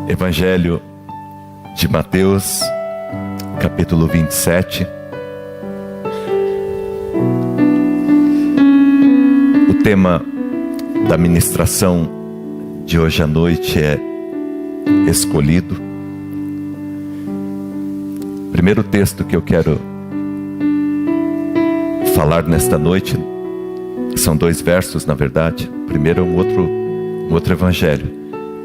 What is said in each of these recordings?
Evangelho de Mateus, capítulo 27. O tema da ministração de hoje à noite é escolhido. O primeiro texto que eu quero falar nesta noite são 2 versos, na verdade. O primeiro é um outro evangelho,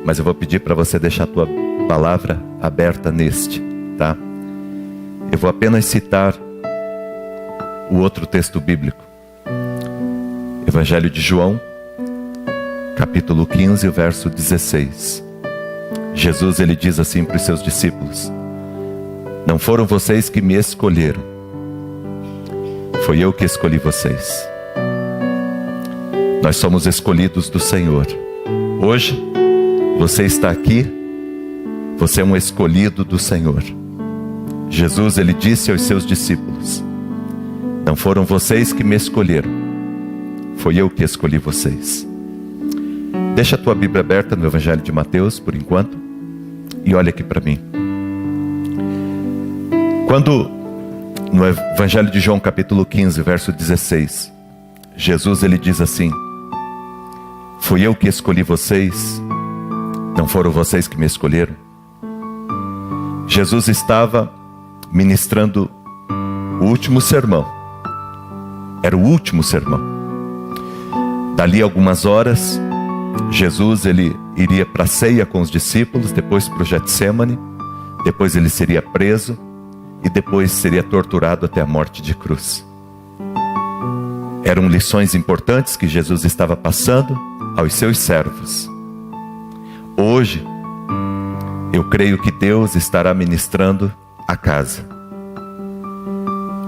mas eu vou pedir para você deixar a tua palavra aberta neste, tá? Eu vou apenas citar o outro texto bíblico. Evangelho de João, capítulo 15, verso 16. Jesus, ele diz assim para os seus discípulos: não foram vocês que me escolheram, foi eu que escolhi vocês. Nós somos escolhidos do Senhor. Hoje, você está aqui, você é um escolhido do Senhor. Jesus, ele disse aos seus discípulos: não foram vocês que me escolheram, foi eu que escolhi vocês. Deixa a tua Bíblia aberta no Evangelho de Mateus, por enquanto, e olha aqui para mim. Quando, no Evangelho de João, capítulo 15, verso 16, Jesus, ele diz assim: fui eu que escolhi vocês, não foram vocês que me escolheram. Jesus estava ministrando o último sermão. Era o último sermão. Dali algumas horas, Jesus, ele iria para a ceia com os discípulos, depois para o Getsêmani, depois ele seria preso e depois seria torturado até a morte de cruz. Eram lições importantes que Jesus estava passando aos seus servos. Hoje, eu creio que Deus estará ministrando a casa.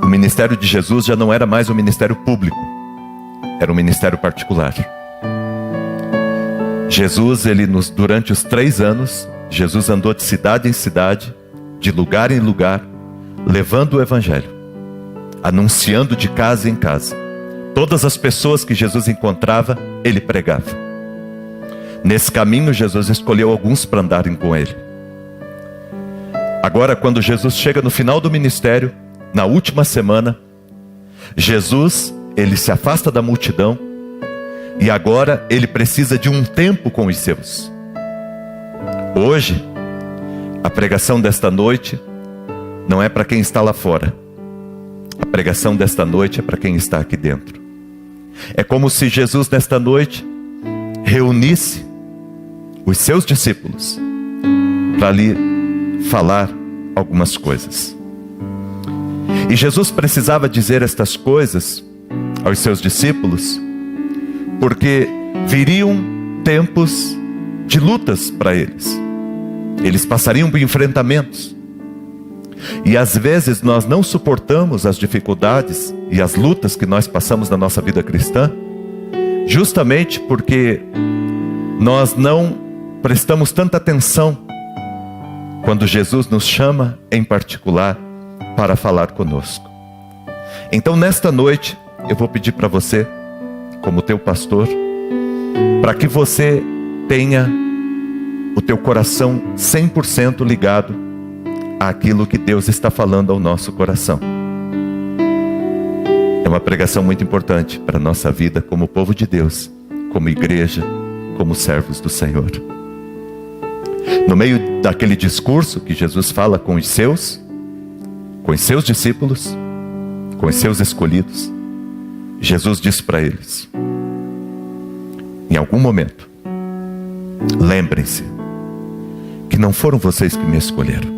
O ministério de Jesus já não era mais um ministério público, era um ministério particular. Jesus, durante os 3 anos, Jesus andou de cidade em cidade, de lugar em lugar, levando o Evangelho, anunciando de casa em casa. Todas as pessoas que Jesus encontrava, ele pregava. Nesse caminho, Jesus escolheu alguns para andarem com ele. Agora, quando Jesus chega no final do ministério, na última semana, Jesus, ele se afasta da multidão e agora ele precisa de um tempo com os seus. Hoje, a pregação desta noite não é para quem está lá fora. A pregação desta noite é para quem está aqui dentro. É como se Jesus nesta noite reunisse os seus discípulos para lhe falar algumas coisas. E Jesus precisava dizer estas coisas aos seus discípulos porque viriam tempos de lutas para eles. Eles passariam por enfrentamentos. E às vezes nós não suportamos as dificuldades e as lutas que nós passamos na nossa vida cristã, justamente porque nós não prestamos tanta atenção quando Jesus nos chama em particular para falar conosco. Então nesta noite eu vou pedir para você, como teu pastor, para que você tenha o teu coração 100% ligado àquilo que Deus está falando ao nosso coração. É uma pregação muito importante para a nossa vida como povo de Deus, como igreja, como servos do Senhor. No meio daquele discurso que Jesus fala com os seus discípulos, com os seus escolhidos, Jesus diz para eles: em algum momento, lembrem-se que não foram vocês que me escolheram,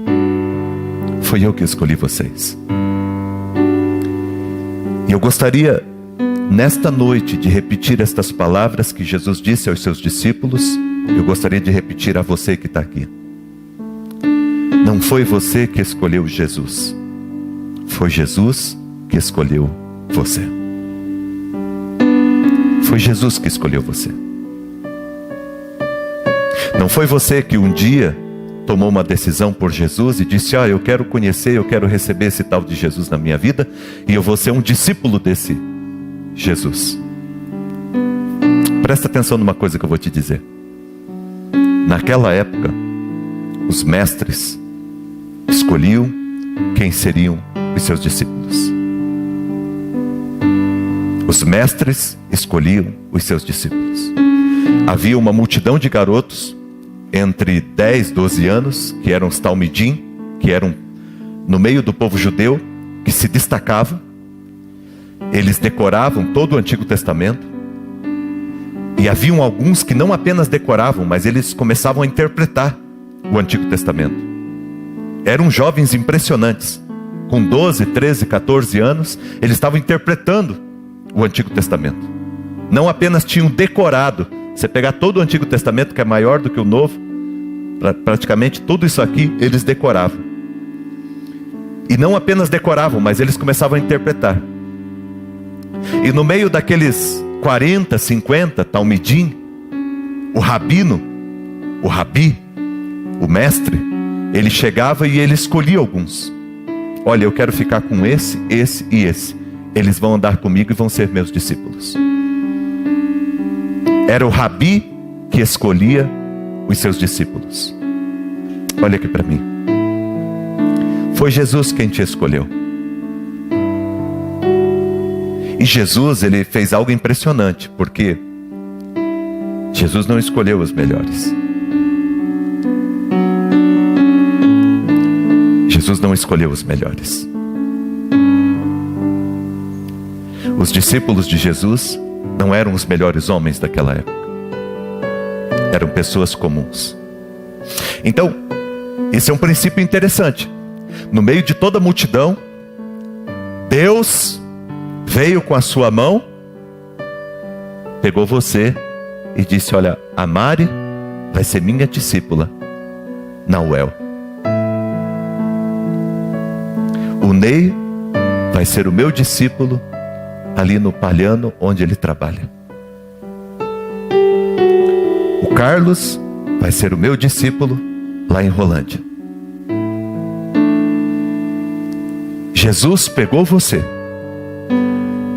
foi eu que escolhi vocês. E eu gostaria nesta noite de repetir estas palavras que Jesus disse aos seus discípulos. Eu gostaria de repetir a você que está aqui. Não foi você que escolheu Jesus, foi Jesus que escolheu você. Foi Jesus que escolheu você. Não foi você que um dia tomou uma decisão por Jesus e disse: eu quero conhecer, eu quero receber esse tal de Jesus na minha vida e eu vou ser um discípulo desse Jesus. Presta atenção numa coisa que eu vou te dizer. Naquela época, os mestres escolhiam quem seriam os seus discípulos. Os mestres escolhiam os seus discípulos. Havia uma multidão de garotos entre 10 e 12 anos, que eram os talmidim, que eram no meio do povo judeu, que se destacavam. Eles decoravam todo o Antigo Testamento. E haviam alguns que não apenas decoravam, mas eles começavam a interpretar o Antigo Testamento. Eram jovens impressionantes. Com 12, 13, 14 anos, eles estavam interpretando o Antigo Testamento. Não apenas tinham decorado. Você pegar todo o Antigo Testamento, que é maior do que o Novo, praticamente tudo isso aqui eles decoravam. E não apenas decoravam, mas eles começavam a interpretar. E no meio daqueles 40, 50 talmidim, o rabino, o rabi, o mestre, ele chegava e ele escolhia alguns. Olha, eu quero ficar com esse, esse e esse. Eles vão andar comigo e vão ser meus discípulos. Era o rabi que escolhia os seus discípulos. Olha aqui para mim. Foi Jesus quem te escolheu. E Jesus, ele fez algo impressionante, porque Jesus não escolheu os melhores. Jesus não escolheu os melhores. Os discípulos de Jesus não eram os melhores homens daquela época. Eram pessoas comuns. Então, esse é um princípio interessante. No meio de toda a multidão, Deus veio com a sua mão, pegou você e disse: olha, a Mari vai ser minha discípula na UEL. O Ney vai ser o meu discípulo ali no Palhano, onde ele trabalha. O Carlos vai ser o meu discípulo lá em Rolândia. Jesus pegou você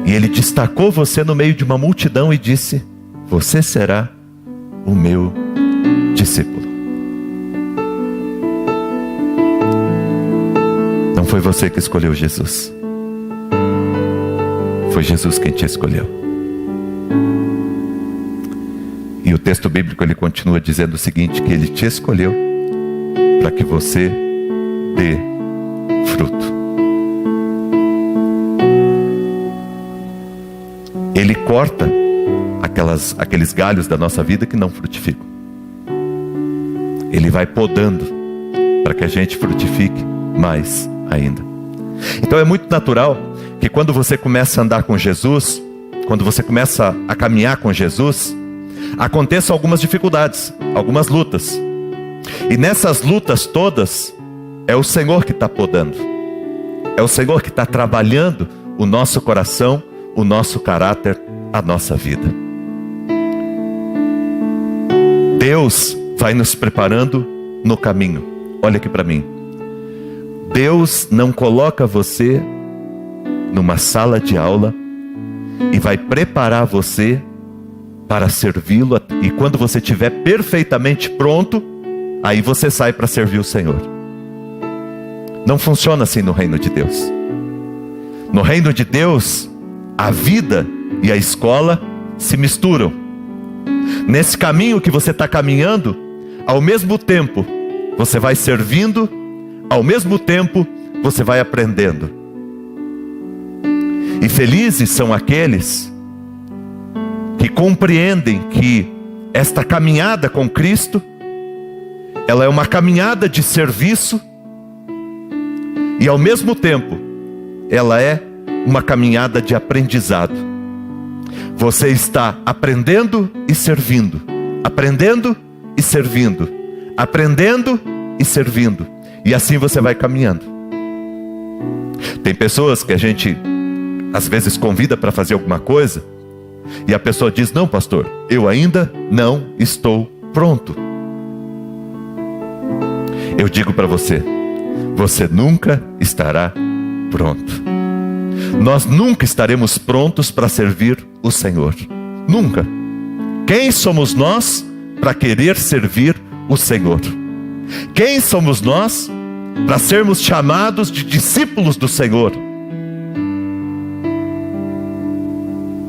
e ele destacou você no meio de uma multidão e disse: você será o meu discípulo. Não foi você que escolheu Jesus. Foi Jesus quem te escolheu. E o texto bíblico ele continua dizendo o seguinte: que ele te escolheu para que você dê fruto. Ele corta aqueles galhos da nossa vida que não frutificam. Ele vai podando para que a gente frutifique mais ainda. Então é muito natural que quando você começa a andar com Jesus, quando você começa a caminhar com Jesus, aconteçam algumas dificuldades, algumas lutas. E nessas lutas todas, é o Senhor que está podando. É o Senhor que está trabalhando o nosso coração, o nosso caráter, a nossa vida. Deus vai nos preparando no caminho. Olha aqui para mim. Deus não coloca você numa sala de aula e vai preparar você para servi-lo, e quando você estiver perfeitamente pronto, aí você sai para servir o Senhor. Não funciona assim no reino de Deus. No reino de Deus, a vida e a escola se misturam. Nesse caminho que você está caminhando, ao mesmo tempo você vai servindo, ao mesmo tempo você vai aprendendo. E felizes são aqueles que compreendem que esta caminhada com Cristo, ela é uma caminhada de serviço e ao mesmo tempo ela é uma caminhada de aprendizado. Você está aprendendo e servindo, aprendendo e servindo, aprendendo e servindo, e assim você vai caminhando. Tem pessoas que a gente às vezes convida para fazer alguma coisa e a pessoa diz: não, pastor, eu ainda não estou pronto. Eu digo para você, você nunca estará pronto. Nós nunca estaremos prontos para servir o Senhor. Nunca. Quem somos nós para querer servir o Senhor. Quem somos nós para sermos chamados de discípulos do Senhor?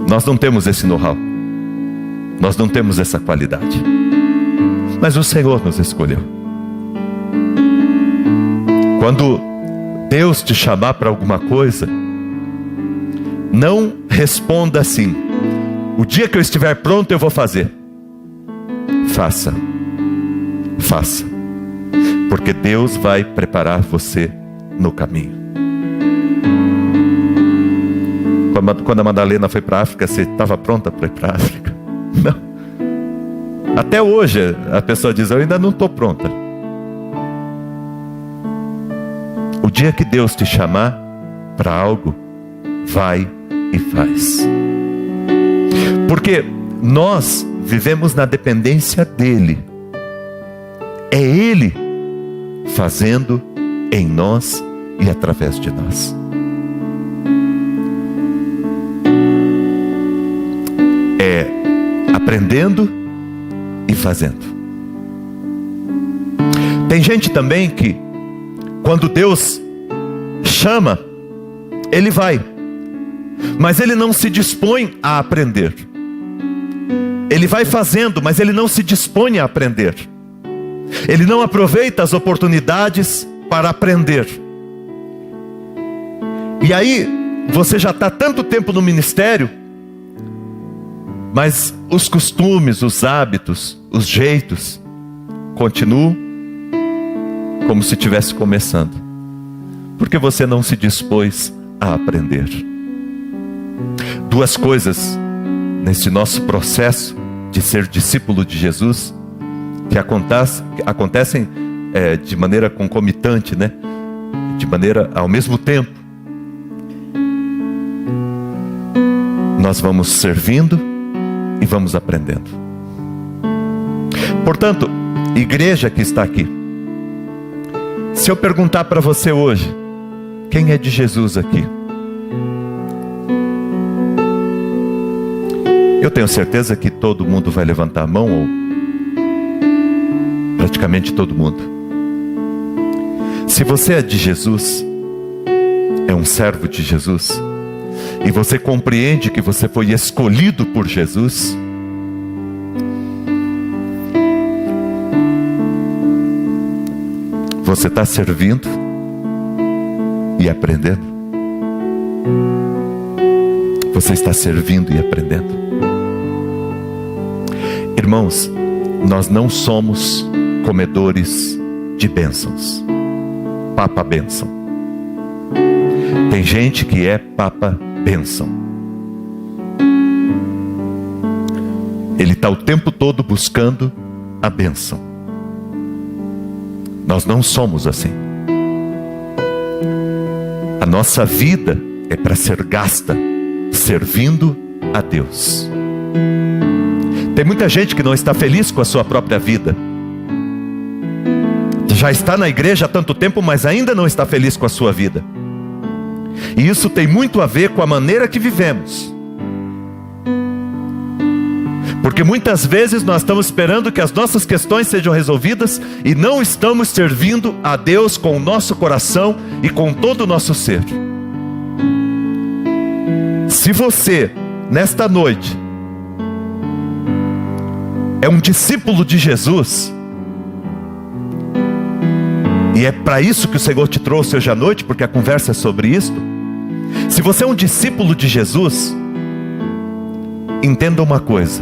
Nós não temos esse know-how, nós não temos essa qualidade, mas o Senhor nos escolheu. Quando Deus te chamar para alguma coisa, não responda assim: o dia que eu estiver pronto eu vou fazer. Faça, faça, porque Deus vai preparar você no caminho. Quando a Madalena foi para a África, você estava pronta para ir para a África? Não. Até hoje a pessoa diz: eu ainda não estou pronta. O dia que Deus te chamar para algo, vai e faz. Porque nós vivemos na dependência dEle. É Ele fazendo em nós e através de nós. É aprendendo e fazendo. Tem gente também que, quando Deus chama, ele vai, mas ele não se dispõe a aprender. Ele vai fazendo, mas ele não se dispõe a aprender. Ele não aproveita as oportunidades para aprender. E aí, você já está tanto tempo no ministério, mas os costumes, os hábitos, os jeitos continuam como se estivesse começando, porque você não se dispôs a aprender. Duas coisas nesse nosso processo de ser discípulo de Jesus que acontecem de maneira concomitante, né? De maneira ao mesmo tempo. Nós vamos servindo e vamos aprendendo. Portanto, igreja que está aqui, se eu perguntar para você hoje, quem é de Jesus aqui? Eu tenho certeza que todo mundo vai levantar a mão, ou praticamente todo mundo. Se você é de Jesus, é um servo de Jesus, e você compreende que você foi escolhido por Jesus, você está servindo e aprendendo? Você está servindo e aprendendo? Irmãos, nós não somos comedores de bênçãos. Papa bênção. Tem gente que é papa bênção. Ele está o tempo todo buscando a bênção. Nós não somos assim. A nossa vida é para ser gasta servindo a Deus. Tem muita gente que não está feliz com a sua própria vida. Já está na igreja há tanto tempo, mas ainda não está feliz com a sua vida. E isso tem muito a ver com a maneira que vivemos. Porque muitas vezes nós estamos esperando que as nossas questões sejam resolvidas e não estamos servindo a Deus com o nosso coração e com todo o nosso ser. Se você, nesta noite, é um discípulo de Jesus, e é para isso que o Senhor te trouxe hoje à noite, porque a conversa é sobre isso. Se você é um discípulo de Jesus, entenda uma coisa: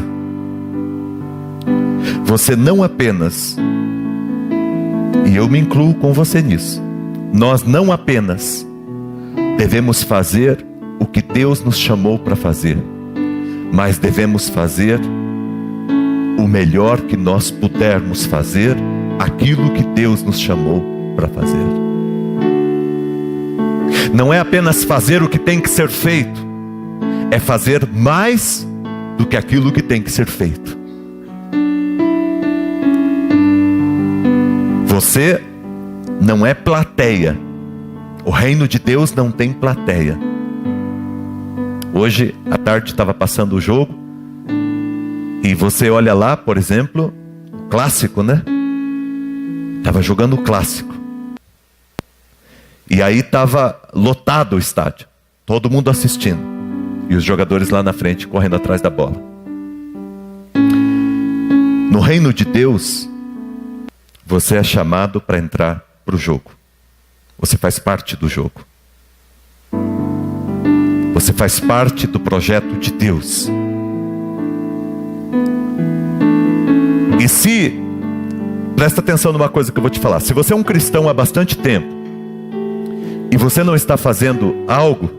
você não apenas, e eu me incluo com você nisso, nós não apenas devemos fazer o que Deus nos chamou para fazer, mas devemos fazer o melhor que nós pudermos fazer, aquilo que Deus nos chamou para fazer. Não é apenas fazer o que tem que ser feito, é fazer mais do que aquilo que tem que ser feito. Você não é plateia. O reino de Deus não tem plateia. Hoje à tarde estava passando o jogo, e você olha lá, por exemplo, clássico, né? Estava jogando o clássico. E aí estava lotado o estádio. Todo mundo assistindo. E os jogadores lá na frente correndo atrás da bola. No reino de Deus, você é chamado para entrar para o jogo. Você faz parte do jogo. Você faz parte do projeto de Deus. E se, presta atenção numa coisa que eu vou te falar. Se você é um cristão há bastante tempo e você não está fazendo algo,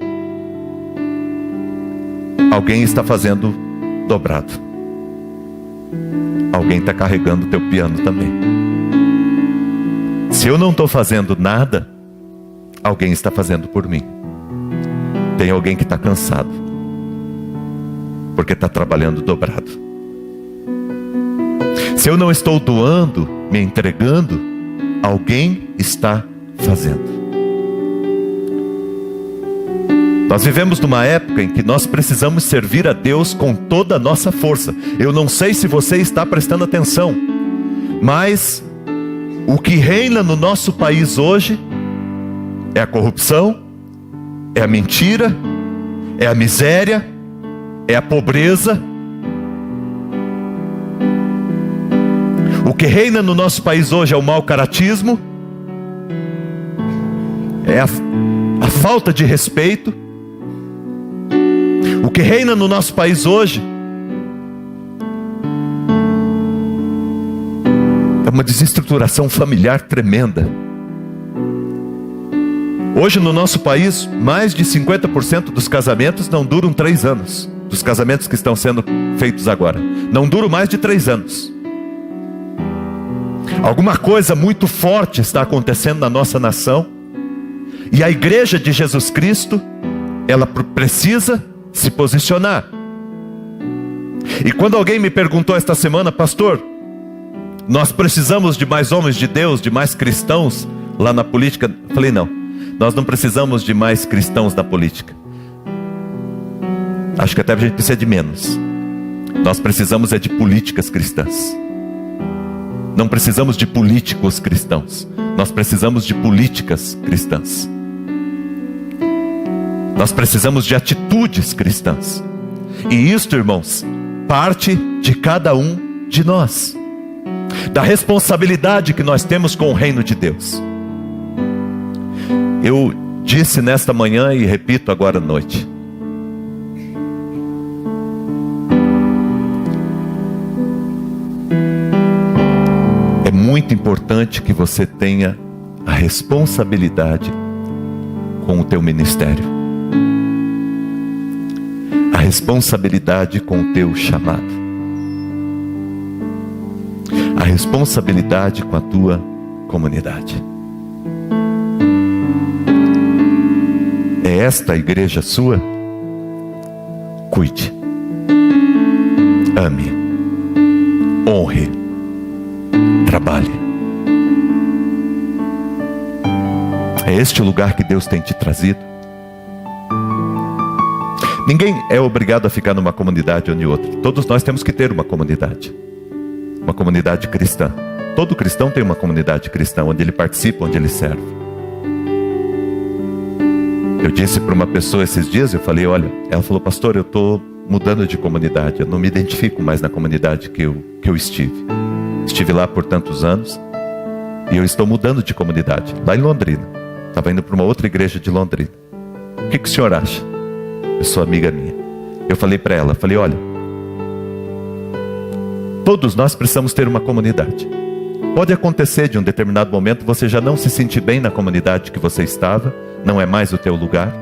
alguém está fazendo dobrado. Alguém está carregando o teu piano também. Se eu não estou fazendo nada, alguém está fazendo por mim. Tem alguém que está cansado, porque está trabalhando dobrado. Se eu não estou doando, me entregando, alguém está fazendo. Nós vivemos numa época em que nós precisamos servir a Deus com toda a nossa força. Eu não sei se você está prestando atenção, mas o que reina no nosso país hoje é a corrupção, é a mentira, é a miséria, é a pobreza. O que reina no nosso país hoje é o mau caratismo, é a falta de respeito. O que reina no nosso país hoje é uma desestruturação familiar tremenda. Hoje no nosso país, mais de 50% dos casamentos não duram 3 anos. Dos casamentos que estão sendo feitos agora, não duram mais de 3 anos. Alguma coisa muito forte está acontecendo na nossa nação. E a igreja de Jesus Cristo, ela precisa se posicionar. E quando alguém me perguntou esta semana: pastor, nós precisamos de mais homens de Deus, de mais cristãos lá na política? Eu falei: não, nós não precisamos de mais cristãos na política. Acho que até a gente precisa de menos. Nós precisamos é de políticas cristãs. Não precisamos de políticos cristãos. Nós precisamos de políticas cristãs. Nós precisamos de atitudes cristãs. E isto, irmãos, parte de cada um de nós, da responsabilidade que nós temos com o reino de Deus. Eu disse nesta manhã e repito agora à noite: é muito importante que você tenha a responsabilidade com o teu ministério, a responsabilidade com o teu chamado, a responsabilidade com a tua comunidade. É esta a igreja sua? Cuide, ame, honre, trabalhe. É este o lugar que Deus tem te trazido. Ninguém é obrigado a ficar numa comunidade ou em outra. Todos nós temos que ter uma comunidade cristã. Todo cristão tem uma comunidade cristã, onde ele participa, onde ele serve. Eu disse para uma pessoa esses dias, eu falei: olha, ela falou: pastor, eu estou mudando de comunidade, eu não me identifico mais na comunidade que eu estive lá por tantos anos, e eu estou mudando de comunidade, lá em Londrina. Estava indo para uma outra igreja de Londrina. O que o senhor acha? Eu sou amiga minha. Eu falei para ela, falei: olha, todos nós precisamos ter uma comunidade. Pode acontecer de um determinado momento você já não se sentir bem na comunidade que você estava, não é mais o teu lugar,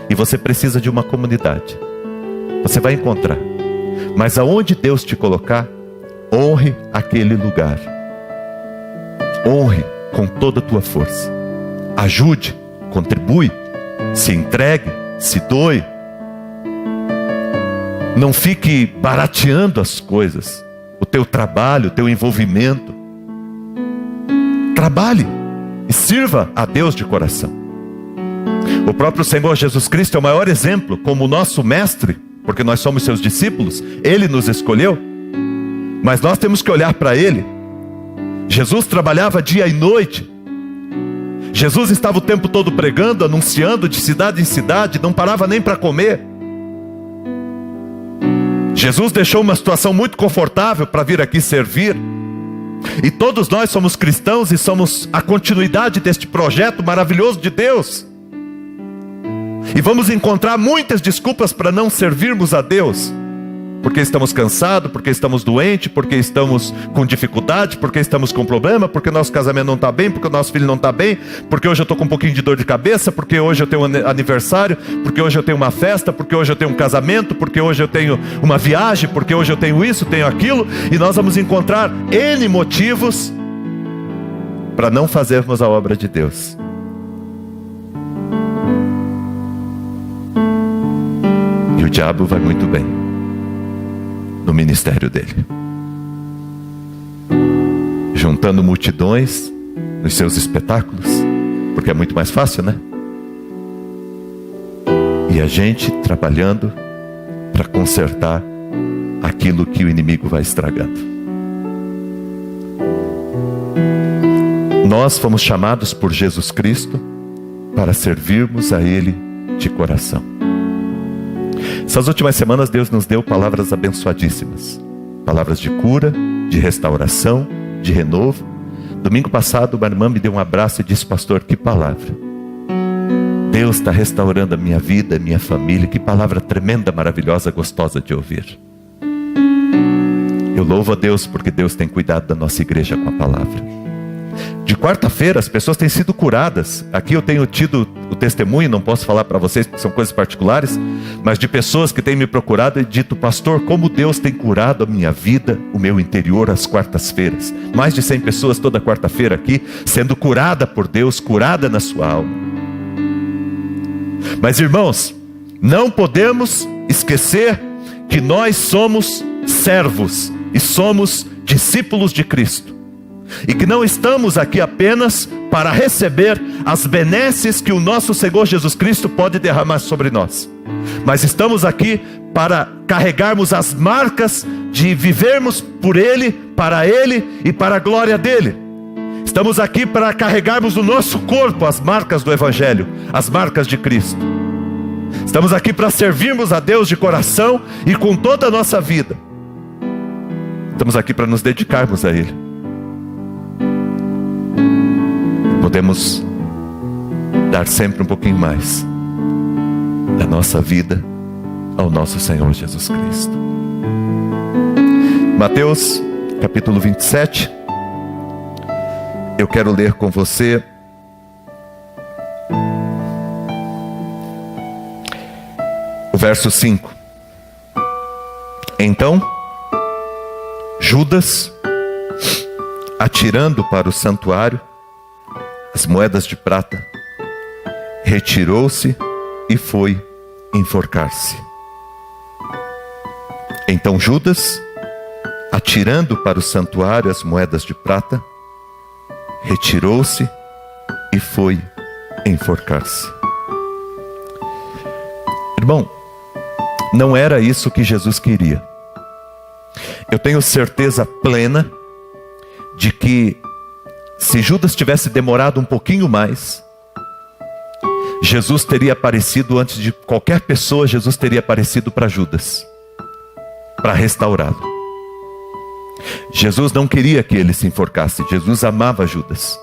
e você precisa de uma comunidade. Você vai encontrar. Mas aonde Deus te colocar, honre aquele lugar. Honre com toda a tua força. Ajude, contribui, se entregue, se doe. Não fique barateando as coisas, o teu trabalho, o teu envolvimento. Trabalhe e sirva a Deus de coração. O próprio Senhor Jesus Cristo é o maior exemplo, como nosso mestre, porque nós somos seus discípulos. Ele nos escolheu, mas nós temos que olhar para Ele Jesus trabalhava dia e noite. Jesus estava o tempo todo pregando, anunciando de cidade em cidade, não parava nem para comer. Jesus deixou uma situação muito confortável para vir aqui servir. E todos nós somos cristãos e somos a continuidade deste projeto maravilhoso de Deus. E vamos encontrar muitas desculpas para não servirmos a Deus. Porque estamos cansados, porque estamos doentes, porque estamos com dificuldade, porque estamos com problema, porque nosso casamento não está bem, porque o nosso filho não está bem, porque hoje eu estou com um pouquinho de dor de cabeça, porque hoje eu tenho um aniversário, porque hoje eu tenho uma festa, porque hoje eu tenho um casamento, porque hoje eu tenho uma viagem, porque hoje eu tenho isso, tenho aquilo. E nós vamos encontrar N motivos para não fazermos a obra de Deus. E o diabo vai muito bem no ministério dele, juntando multidões nos seus espetáculos, porque é muito mais fácil, né? E a gente trabalhando para consertar aquilo que o inimigo vai estragando. Nós fomos chamados por Jesus Cristo para servirmos a Ele de coração. Essas últimas semanas Deus nos deu palavras abençoadíssimas. Palavras de cura, de restauração, de renovo. Domingo passado uma irmã me deu um abraço e disse: pastor, que palavra. Deus está restaurando a minha vida, a minha família. Que palavra tremenda, maravilhosa, gostosa de ouvir. Eu louvo a Deus porque Deus tem cuidado da nossa igreja com a palavra. De quarta-feira as pessoas têm sido curadas. Aqui eu tenho tido o testemunho, não posso falar para vocês porque são coisas particulares, mas de pessoas que têm me procurado e dito: pastor, como Deus tem curado a minha vida, o meu interior às quartas-feiras. Mais de 100 pessoas toda quarta-feira aqui, sendo curada por Deus, curada na sua alma. Mas irmãos, não podemos esquecer que nós somos servos e somos discípulos de Cristo. E que não estamos aqui apenas para receber as benesses que o nosso Senhor Jesus Cristo pode derramar sobre nós, mas estamos aqui para carregarmos as marcas de vivermos por Ele, para Ele e para a glória dEle. Estamos aqui para carregarmos no nosso corpo as marcas do Evangelho, as marcas de Cristo. Estamos aqui para servirmos a Deus de coração e com toda a nossa vida. Estamos aqui para nos dedicarmos a Ele. Podemos dar sempre um pouquinho mais da nossa vida ao nosso Senhor Jesus Cristo. Mateus capítulo 27. Eu quero ler com você o verso 5. Então Judas, atirando para o santuário as moedas de prata, retirou-se e foi enforcar-se. Então Judas, atirando para o santuário as moedas de prata, retirou-se e foi enforcar-se. Irmão, não era isso que Jesus queria. Eu tenho certeza plena de que se Judas tivesse demorado um pouquinho mais, Jesus teria aparecido antes de qualquer pessoa. Jesus teria aparecido para Judas, para restaurá-lo. Jesus não queria que ele se enforcasse. Jesus amava Judas.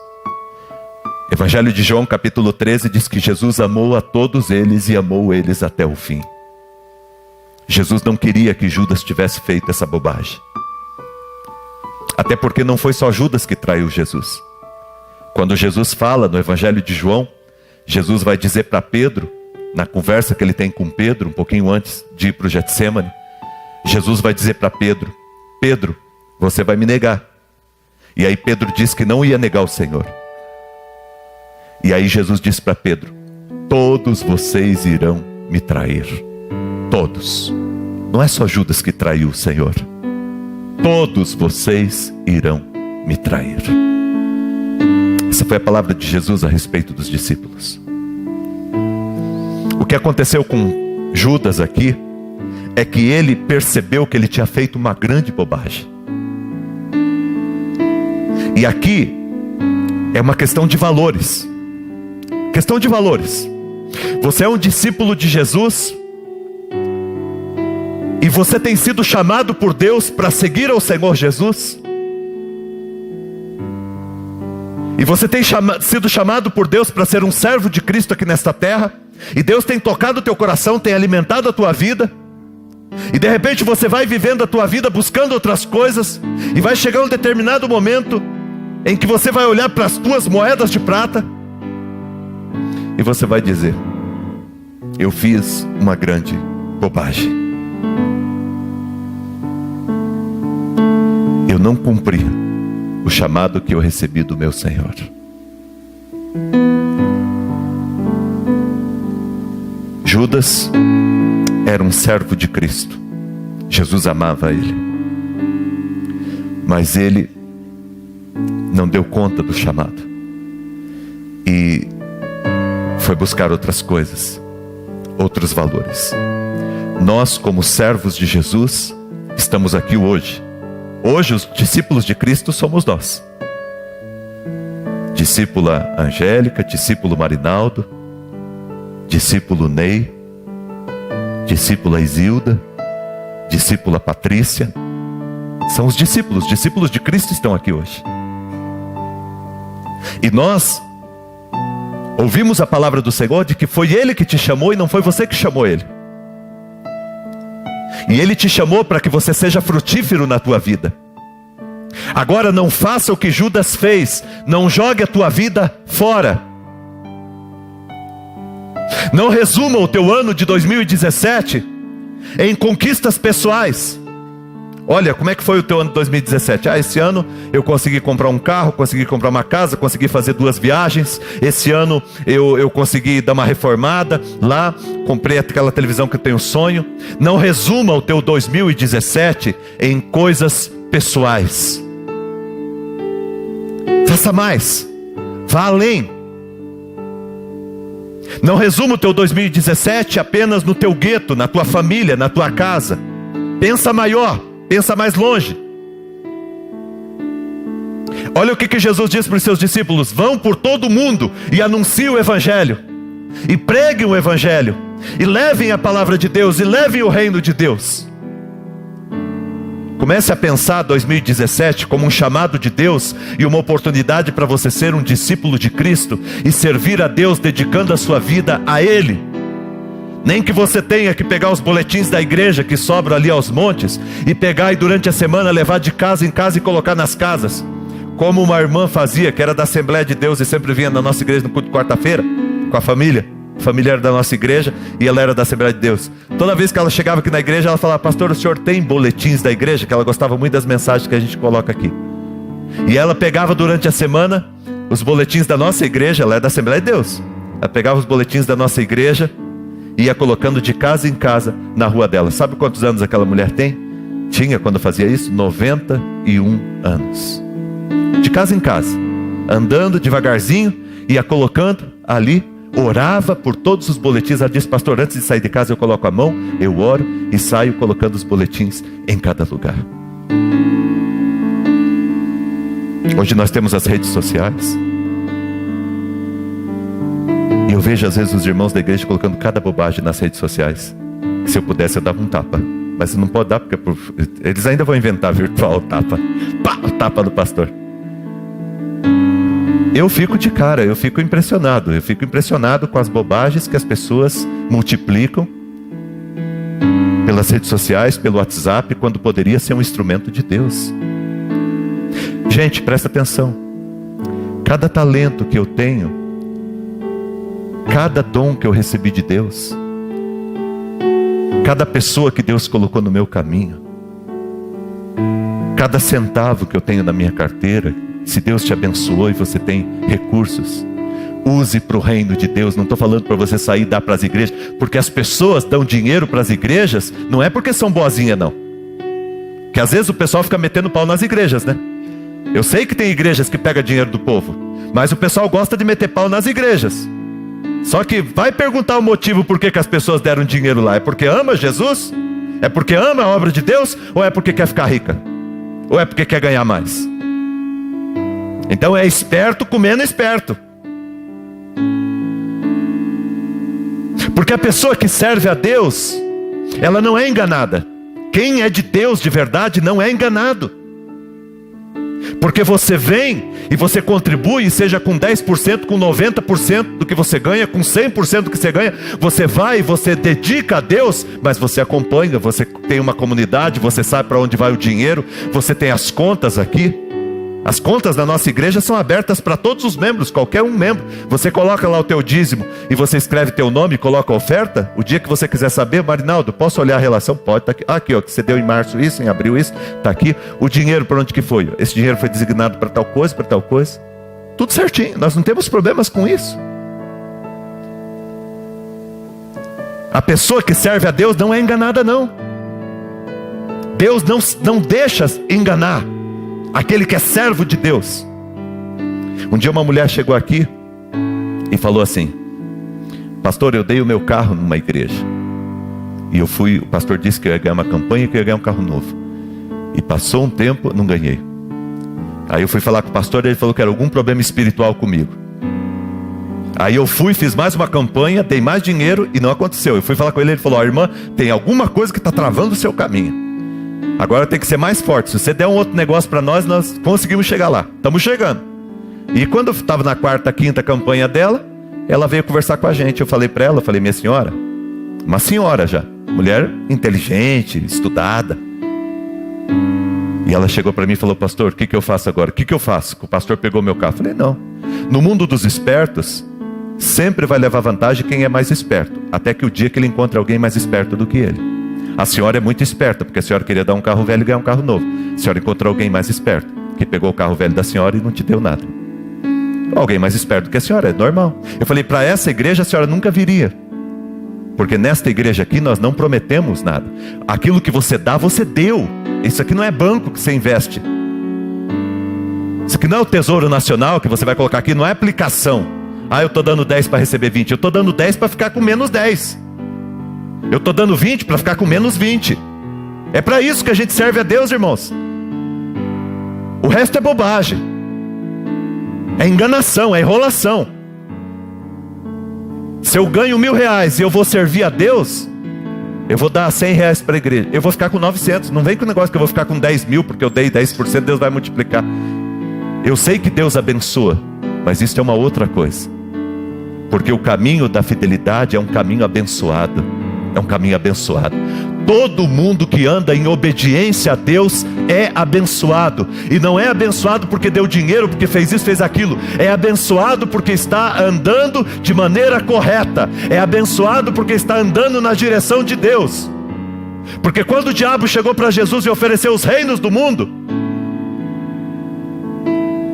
Evangelho de João capítulo 13 diz que Jesus amou a todos eles e amou eles até o fim. Jesus não queria que Judas tivesse feito essa bobagem. Até porque não foi só Judas que traiu Jesus. Quando Jesus fala no Evangelho de João, Jesus vai dizer para Pedro, na conversa que ele tem com Pedro, um pouquinho antes de ir para o Getsemane, Jesus vai dizer para Pedro: Pedro, você vai me negar. E aí Pedro disse que não ia negar o Senhor. E aí Jesus disse para Pedro: todos vocês irão me trair. Todos. Não é só Judas que traiu o Senhor. Todos vocês irão me trair. Essa foi a palavra de Jesus a respeito dos discípulos. O que aconteceu com Judas aqui é que ele percebeu que ele tinha feito uma grande bobagem. E aqui é uma questão de valores. Questão de valores. Você é um discípulo de Jesus e você tem sido chamado por Deus para seguir ao Senhor Jesus. E você tem sido chamado por Deus para ser um servo de Cristo aqui nesta terra. E Deus tem tocado o teu coração, tem alimentado a tua vida. E de repente você vai vivendo a tua vida buscando outras coisas. E vai chegar um determinado momento em que você vai olhar para as tuas moedas de prata. E você vai dizer: eu fiz uma grande bobagem. Eu não cumpri o chamado que eu recebi do meu Senhor. Judas era um servo de Cristo. Jesus amava ele. Mas ele não deu conta do chamado. E foi buscar outras coisas, outros valores. Nós, como servos de Jesus, estamos aqui hoje. Hoje os discípulos de Cristo somos nós. Discípula Angélica, discípulo Marinaldo, discípulo Ney, discípula Isilda, discípula Patrícia. São os discípulos de Cristo estão aqui hoje. E nós ouvimos a palavra do Senhor de que foi Ele que te chamou e não foi você que chamou Ele. E Ele te chamou para que você seja frutífero na tua vida. Agora não faça o que Judas fez. Não jogue a tua vida fora. Não resuma o teu ano de 2017 em conquistas pessoais. Olha, como é que foi o teu ano de 2017? Esse ano eu consegui comprar um carro, consegui comprar uma casa, consegui fazer 2 viagens. Esse ano eu consegui dar uma reformada lá, comprei aquela televisão que eu tenho sonho. Não resuma o teu 2017 em coisas pessoais. Faça mais, vá além. Não resuma o teu 2017 apenas no teu gueto, na tua família, na tua casa. Pensa maior. Pensa mais longe. Olha o que Jesus diz para os seus discípulos: vão por todo o mundo e anunciem o Evangelho, e preguem o Evangelho, e levem a palavra de Deus, e levem o reino de Deus. Comece a pensar 2017 como um chamado de Deus e uma oportunidade para você ser um discípulo de Cristo e servir a Deus dedicando a sua vida a Ele. Nem que você tenha que pegar os boletins da igreja que sobram ali aos montes e pegar e durante a semana levar de casa em casa e colocar nas casas, como uma irmã fazia, que era da Assembleia de Deus e sempre vinha na nossa igreja no culto de quarta-feira com a família. A família era da nossa igreja e ela era da Assembleia de Deus. Toda vez que ela chegava aqui na igreja, ela falava: pastor, o senhor tem boletins da igreja? Que ela gostava muito das mensagens que a gente coloca aqui. E ela pegava durante a semana os boletins da nossa igreja. Ela é da Assembleia de Deus. Ela pegava os boletins da nossa igreja e ia colocando de casa em casa na rua dela. Sabe quantos anos aquela mulher tem? Tinha, quando fazia isso, 91 anos. De casa em casa, andando devagarzinho, ia colocando ali, orava por todos os boletins. Ela disse: pastor, antes de sair de casa eu coloco a mão, eu oro e saio colocando os boletins em cada lugar. Hoje nós temos as redes sociais. E eu vejo às vezes os irmãos da igreja colocando cada bobagem nas redes sociais. Se eu pudesse eu dava um tapa. Mas você não pode dar porque eles ainda vão inventar virtual tapa. Pá, o tapa do pastor. Eu fico de cara, eu fico impressionado. Eu fico impressionado com as bobagens que as pessoas multiplicam pelas redes sociais, pelo WhatsApp, quando poderia ser um instrumento de Deus. Gente, presta atenção. Cada talento que eu tenho, cada dom que eu recebi de Deus, cada pessoa que Deus colocou no meu caminho, cada centavo que eu tenho na minha carteira, se Deus te abençoou e você tem recursos, use para o reino de Deus. Não estou falando para você sair e dar para as igrejas, porque as pessoas dão dinheiro para as igrejas, não é porque são boazinhas não, que às vezes o pessoal fica metendo pau nas igrejas, né? Eu sei que tem igrejas que pegam dinheiro do povo, mas o pessoal gosta de meter pau nas igrejas. Só que vai perguntar o motivo por que as pessoas deram dinheiro lá. É porque ama Jesus? É porque ama a obra de Deus? Ou é porque quer ficar rica? Ou é porque quer ganhar mais? Então é esperto comendo esperto. Porque a pessoa que serve a Deus, ela não é enganada. Quem é de Deus de verdade não é enganado. Porque você vem e você contribui, seja com 10%, com 90% do que você ganha, com 100% do que você ganha. Você vai e você dedica a Deus, mas você acompanha, você tem uma comunidade, você sabe para onde vai o dinheiro, você tem as contas aqui. As contas da nossa igreja são abertas para todos os membros, qualquer um membro. Você coloca lá o teu dízimo e você escreve teu nome e coloca a oferta. O dia que você quiser saber, Marinaldo, posso olhar a relação? Pode, tá aqui. Aqui, ó, que você deu em março isso, em abril isso, tá aqui. O dinheiro para onde que foi? Esse dinheiro foi designado para tal coisa, para tal coisa. Tudo certinho, nós não temos problemas com isso. A pessoa que serve a Deus não é enganada não. Deus não deixa enganar aquele que é servo de Deus. Um dia uma mulher chegou aqui e falou assim: pastor, eu dei o meu carro numa igreja. E eu fui, o pastor disse que eu ia ganhar uma campanha e que eu ia ganhar um carro novo. E passou um tempo, não ganhei. Aí eu fui falar com o pastor e ele falou que era algum problema espiritual comigo. Aí eu fui, fiz mais uma campanha, dei mais dinheiro e não aconteceu. Eu fui falar com ele, ele falou: ó, irmã, tem alguma coisa que está travando o seu caminho. Agora tem que ser mais forte. Se você der um outro negócio para nós, nós conseguimos chegar lá. Estamos chegando. E quando eu estava na quarta, quinta campanha dela, ela veio conversar com a gente. Eu falei para ela, eu falei: minha senhora, uma senhora já, mulher inteligente, estudada. E ela chegou para mim e falou: pastor, o que eu faço agora? O que eu faço? O pastor pegou meu carro. Eu falei: não. No mundo dos espertos, sempre vai levar vantagem quem é mais esperto. Até que o dia que ele encontra alguém mais esperto do que ele. A senhora é muito esperta, porque a senhora queria dar um carro velho e ganhar um carro novo. A senhora encontrou alguém mais esperto, que pegou o carro velho da senhora e não te deu nada. Alguém mais esperto do que a senhora, é normal. Eu falei: para essa igreja a senhora nunca viria. Porque nesta igreja aqui nós não prometemos nada. Aquilo que você dá, você deu. Isso aqui não é banco que você investe. Isso aqui não é o Tesouro Nacional que você vai colocar aqui, não é aplicação. Ah, eu estou dando 10 para receber 20. Eu estou dando 10 para ficar com menos 10. Eu estou dando 20 para ficar com menos 20. É para isso que a gente serve a Deus, irmãos. O resto é bobagem. É enganação, é enrolação. Se eu ganho R$1.000 e eu vou servir a Deus, eu vou dar R$100 para a igreja. Eu vou ficar com 900. Não vem com o negócio que eu vou ficar com 10 mil, porque eu dei 10%, Deus vai multiplicar. Eu sei que Deus abençoa, mas isso é uma outra coisa. Porque o caminho da fidelidade é um caminho abençoado. É um caminho abençoado. Todo mundo que anda em obediência a Deus é abençoado. E não é abençoado porque deu dinheiro, porque fez isso, fez aquilo. É abençoado porque está andando de maneira correta. É abençoado porque está andando na direção de Deus. Porque quando o diabo chegou para Jesus e ofereceu os reinos do mundo,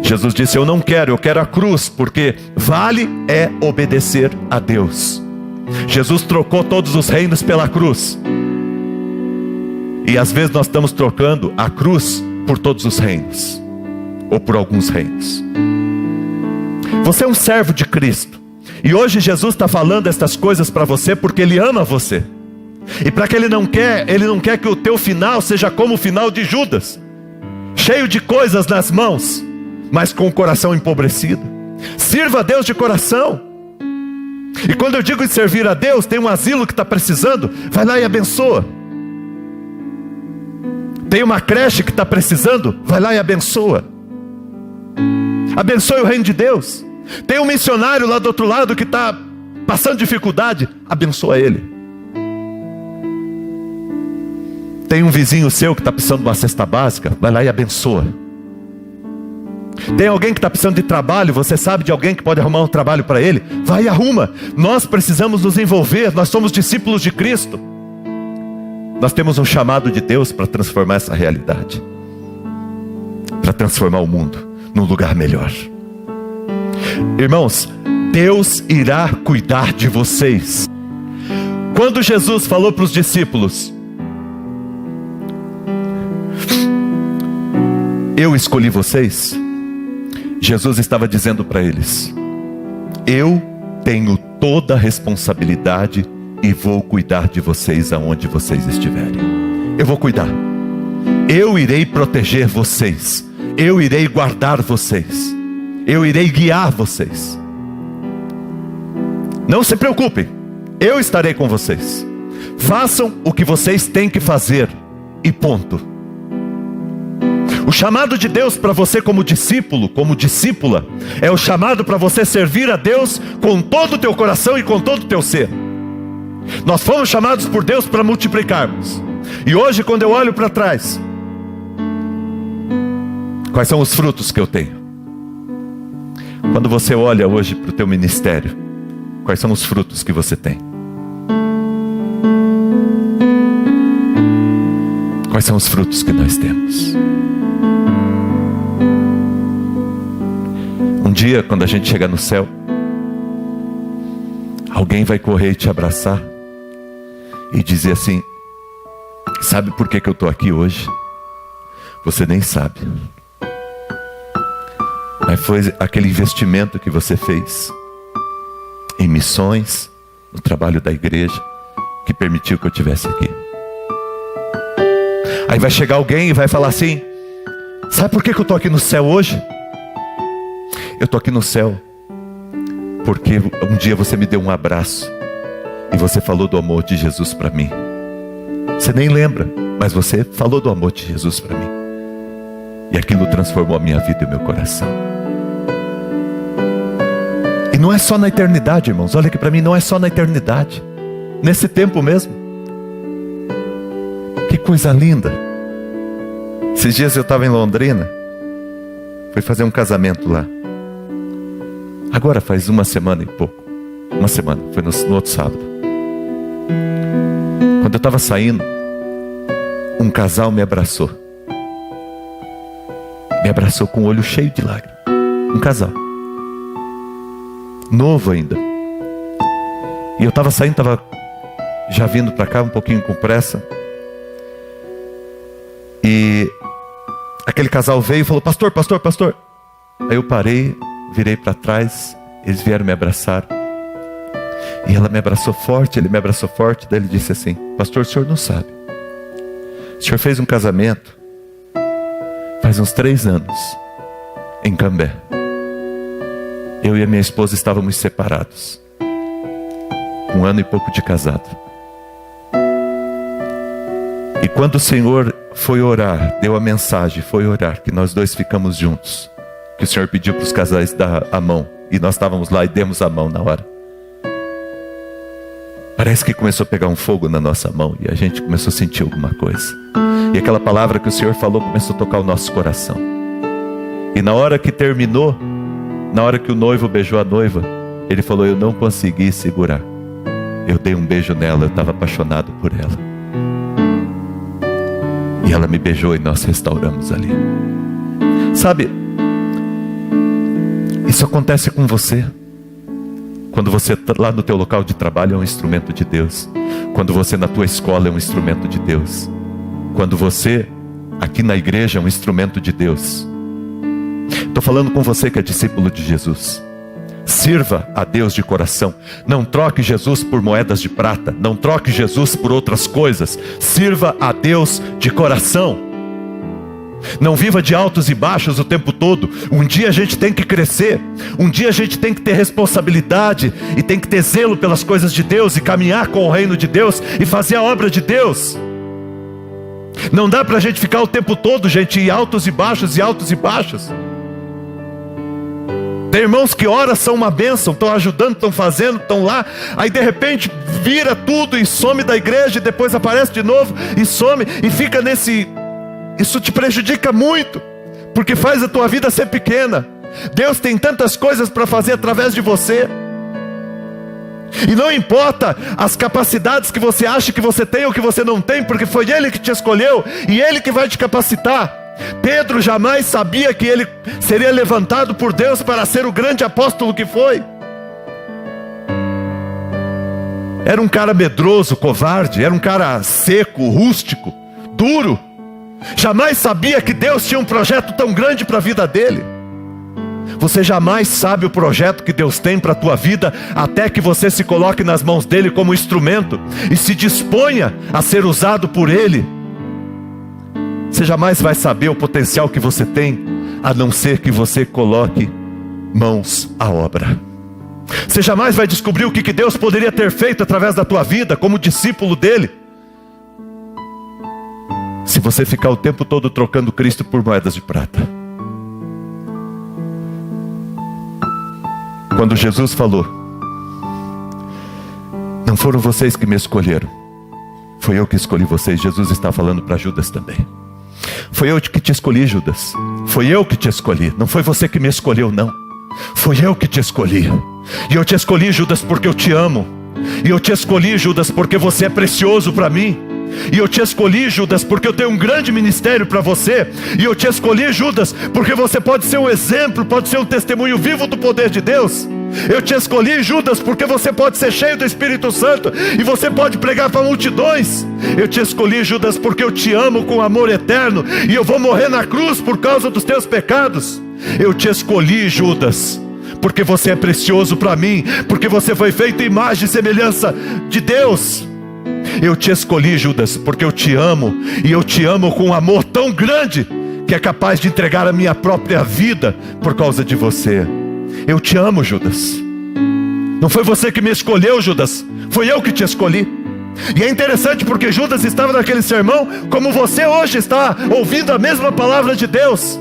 Jesus disse: eu não quero, eu quero a cruz. Porque vale é obedecer a Deus. Jesus trocou todos os reinos pela cruz. E às vezes nós estamos trocando a cruz por todos os reinos, ou por alguns reinos. Você é um servo de Cristo. E hoje Jesus está falando estas coisas para você porque Ele ama você. E para que Ele não quer que o teu final seja como o final de Judas, cheio de coisas nas mãos, mas com o coração empobrecido. Sirva a Deus de coração. E quando eu digo em servir a Deus, tem um asilo que está precisando, vai lá e abençoa. Tem uma creche que está precisando, vai lá e abençoa. Abençoe o reino de Deus. Tem um missionário lá do outro lado que está passando dificuldade, abençoa ele. Tem um vizinho seu que está precisando de uma cesta básica, vai lá e abençoa. Tem alguém que está precisando de trabalho, você sabe de alguém que pode arrumar um trabalho para ele, vai e arruma. Nós precisamos nos envolver, nós somos discípulos de Cristo. Nós temos um chamado de Deus para transformar essa realidade, para transformar o mundo num lugar melhor. Irmãos, Deus irá cuidar de vocês. Quando Jesus falou para os discípulos: eu escolhi vocês, Jesus estava dizendo para eles: eu tenho toda a responsabilidade e vou cuidar de vocês aonde vocês estiverem. Eu vou cuidar. Eu irei proteger vocês. Eu irei guardar vocês. eu irei guiar vocês. Não se preocupem, eu estarei com vocês. Façam o que vocês têm que fazer e ponto. O chamado de Deus para você como discípulo, como discípula, é o chamado para você servir a Deus com todo o teu coração e com todo o teu ser. Nós fomos chamados por Deus para multiplicarmos. E hoje, quando eu olho para trás, quais são os frutos que eu tenho? Quando você olha hoje para o teu ministério, quais são os frutos que você tem? Quais são os frutos que nós temos? Um dia, quando a gente chegar no céu, alguém vai correr e te abraçar e dizer assim: sabe por que eu estou aqui hoje? Você nem sabe. Mas foi aquele investimento que você fez em missões, no trabalho da igreja, que permitiu que eu estivesse aqui. Aí vai chegar alguém e vai falar assim: sabe por que eu estou aqui no céu hoje? Eu estou aqui no céu porque um dia você me deu um abraço e você falou do amor de Jesus para mim. Você nem lembra, mas você falou do amor de Jesus para mim. E aquilo transformou a minha vida e o meu coração. E não é só na eternidade, irmãos. Olha aqui para mim, não é só na eternidade. Nesse tempo mesmo. Que coisa linda. Esses dias eu estava em Londrina. Fui fazer um casamento lá. Agora faz uma semana e pouco. Uma semana, foi no outro sábado. Quando eu estava saindo, um casal me abraçou. Me abraçou com o olho cheio de lágrimas. Um casal. Novo ainda. E eu estava saindo, estava já vindo para cá um pouquinho com pressa. E aquele casal veio e falou: pastor, pastor, pastor. Aí eu parei, virei para trás, eles vieram me abraçar. E ela me abraçou forte, ele me abraçou forte. Daí ele disse assim: pastor, o senhor não sabe. O senhor fez um casamento faz uns 3 anos em Cambé. Eu e a minha esposa estávamos separados. 1 ano e pouco de casado. E quando o Senhor foi orar, deu a mensagem, foi orar, que nós dois ficamos juntos, que o Senhor pediu para os casais dar a mão, e nós estávamos lá e demos a mão na hora. Parece que começou a pegar um fogo na nossa mão e a gente começou a sentir alguma coisa. E aquela palavra que o Senhor falou começou a tocar o nosso coração. E na hora que terminou, na hora que o noivo beijou a noiva, ele falou: eu não consegui segurar. Eu dei um beijo nela, eu estava apaixonado por ela. E ela me beijou e nós restauramos ali. Sabe, isso acontece com você. Quando você lá no teu local de trabalho é um instrumento de Deus. Quando você na tua escola é um instrumento de Deus. Quando você aqui na igreja é um instrumento de Deus. Estou falando com você que é discípulo de Jesus. Sirva a Deus de coração. Não troque Jesus por moedas de prata. Não troque Jesus por outras coisas. Sirva a Deus de coração. Não viva de altos e baixos o tempo todo. Um dia a gente tem que crescer. Um dia a gente tem que ter responsabilidade e tem que ter zelo pelas coisas de Deus e caminhar com o reino de Deus e fazer a obra de Deus. Não dá para a gente ficar o tempo todo, gente, em altos e baixos e altos e baixos. Tem irmãos que ora são uma bênção, estão ajudando, estão fazendo, estão lá. Aí de repente vira tudo e some da igreja e depois aparece de novo e some e fica nesse... Isso te prejudica muito, porque faz a tua vida ser pequena. Deus tem tantas coisas para fazer através de você. E não importa as capacidades que você acha que você tem ou que você não tem, porque foi Ele que te escolheu e Ele que vai te capacitar. Pedro jamais sabia que ele seria levantado por Deus para ser o grande apóstolo que foi. Era um cara medroso, covarde, era um cara seco, rústico, duro. Jamais sabia que Deus tinha um projeto tão grande para a vida dele. Você jamais sabe o projeto que Deus tem para a tua vida, até que você se coloque nas mãos dele como instrumento e se disponha a ser usado por ele. Você jamais vai saber o potencial que você tem, a não ser que você coloque mãos à obra. Você jamais vai descobrir o que Deus poderia ter feito através da tua vida como discípulo dele, se você ficar o tempo todo trocando Cristo por moedas de prata. Quando Jesus falou: não foram vocês que me escolheram, foi eu que escolhi vocês, Jesus está falando para Judas também. Foi eu que te escolhi, Judas. Foi eu que te escolhi. Não foi você que me escolheu, não. Foi eu que te escolhi. E eu te escolhi, Judas, porque eu te amo. E eu te escolhi, Judas, porque você é precioso para mim. E eu te escolhi, Judas, porque eu tenho um grande ministério para você. E eu te escolhi, Judas, porque você pode ser um exemplo, pode ser um testemunho vivo do poder de Deus. Eu te escolhi, Judas, porque você pode ser cheio do Espírito Santo e você pode pregar para multidões. Eu te escolhi, Judas, porque eu te amo com amor eterno e eu vou morrer na cruz por causa dos teus pecados. Eu te escolhi, Judas, porque você é precioso para mim, porque você foi feito em imagem e semelhança de Deus. Eu te escolhi, Judas, porque eu te amo, e eu te amo com um amor tão grande que é capaz de entregar a minha própria vida por causa de você. Eu te amo, Judas. Não foi você que me escolheu, Judas, foi eu que te escolhi. E é interessante porque Judas estava naquele sermão como você hoje está ouvindo a mesma palavra de Deus.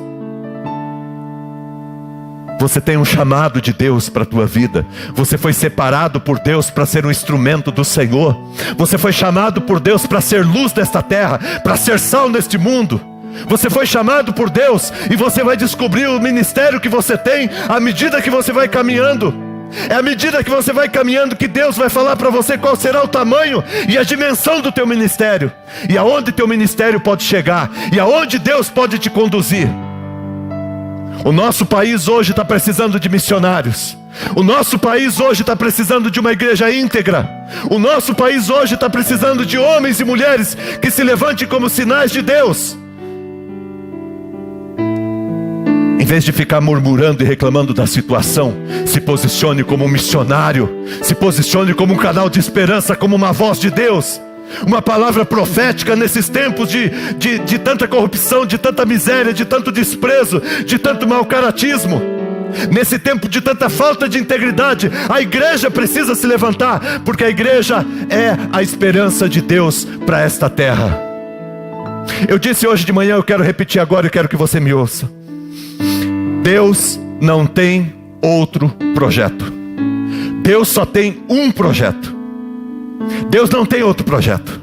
Você tem um chamado de Deus para a tua vida. Você foi separado por Deus para ser um instrumento do Senhor. Você foi chamado por Deus para ser luz desta terra, para ser sal neste mundo. Você foi chamado por Deus e você vai descobrir o ministério que você tem à medida que você vai caminhando. É à medida que você vai caminhando que Deus vai falar para você qual será o tamanho e a dimensão do teu ministério, e aonde teu ministério pode chegar, e aonde Deus pode te conduzir. O nosso país hoje está precisando de missionários. O nosso país hoje está precisando de uma igreja íntegra. O nosso país hoje está precisando de homens e mulheres que se levantem como sinais de Deus. Em vez de ficar murmurando e reclamando da situação, se posicione como um missionário. Se posicione como um canal de esperança, como uma voz de Deus. Uma palavra profética nesses tempos de tanta corrupção, de tanta miséria, de tanto desprezo, de tanto mau caratismo. Nesse tempo de tanta falta de integridade, a igreja precisa se levantar, porque a igreja é a esperança de Deus para esta terra. Eu disse hoje de manhã, eu quero repetir agora e quero que você me ouça. Deus não tem outro projeto. Deus só tem um projeto. Deus não tem outro projeto.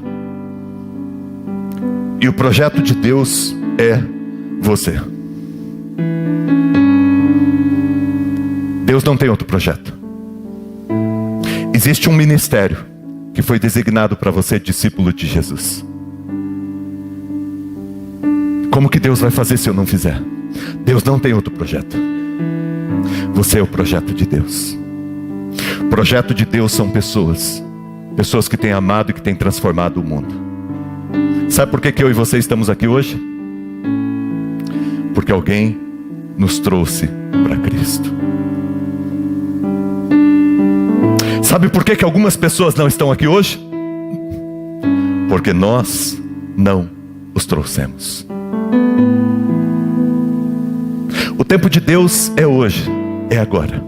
E o projeto de Deus é você. Deus não tem outro projeto. Existe um ministério que foi designado para você, discípulo de Jesus. Como que Deus vai fazer se eu não fizer? Deus não tem outro projeto. Você é o projeto de Deus. O projeto de Deus são pessoas. Pessoas que têm amado e que têm transformado o mundo. Sabe por que eu e você estamos aqui hoje? Porque alguém nos trouxe para Cristo. Sabe por que algumas pessoas não estão aqui hoje? Porque nós não os trouxemos. O tempo de Deus é hoje, é agora.